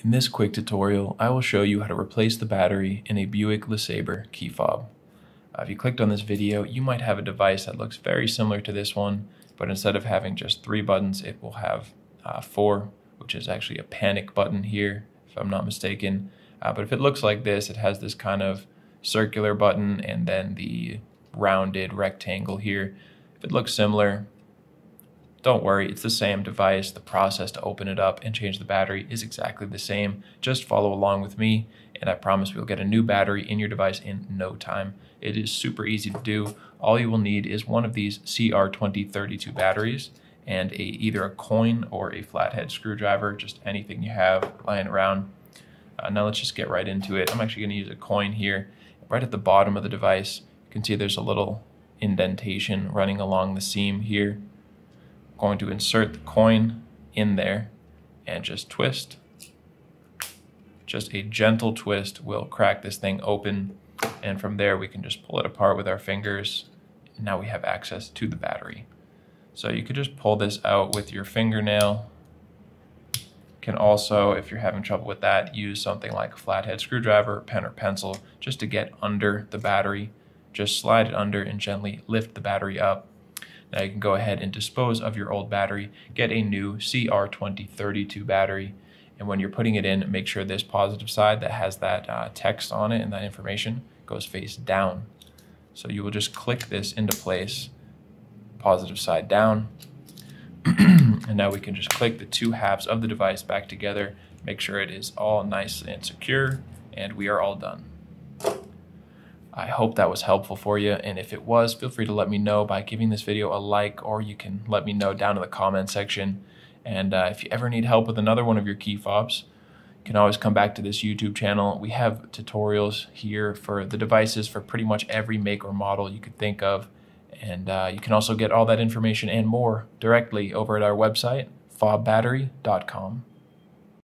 In this quick tutorial, I will show you how to replace the battery in a Buick LeSabre key fob. If you clicked on this video, you might have a device that looks very similar to this one, but instead of having just 3 buttons, it will have 4, which is actually a panic button here, if I'm not mistaken. But if it looks like this, it has this kind of circular button and then the rounded rectangle here. If it looks similar, don't worry, it's the same device. The process to open it up and change the battery is exactly the same. Just follow along with me, and I promise we'll get a new battery in your device in no time. It is super easy to do. All you will need is one of these CR2032 batteries and either a coin or a flathead screwdriver, just anything you have lying around. Now let's just get right into it. I'm actually going to use a coin here. Right at the bottom of the device, you can see there's a little indentation running along the seam here. Going to insert the coin in there and just twist. Just a gentle twist will crack this thing open, and from there we can just pull it apart with our fingers. And now we have access to the battery. So you could just pull this out with your fingernail. You can also, if you're having trouble with that, use something like a flathead screwdriver, pen or pencil, just to get under the battery. Just slide it under and gently lift the battery up. Now you can go ahead and dispose of your old battery, get a new CR2032 battery, and when you're putting it in, make sure this positive side that has that text on it and that information goes face down. So you will just click this into place, positive side down, and now we can just click the 2 halves of the device back together, make sure it is all nice and secure, and we are all done. I hope that was helpful for you, and if it was, feel free to let me know by giving this video a like, or you can let me know down in the comment section. And if you ever need help with another one of your key fobs, you can always come back to this YouTube channel. We have tutorials here for the devices for pretty much every make or model you could think of, and you can also get all that information and more directly over at our website, fobbattery.com.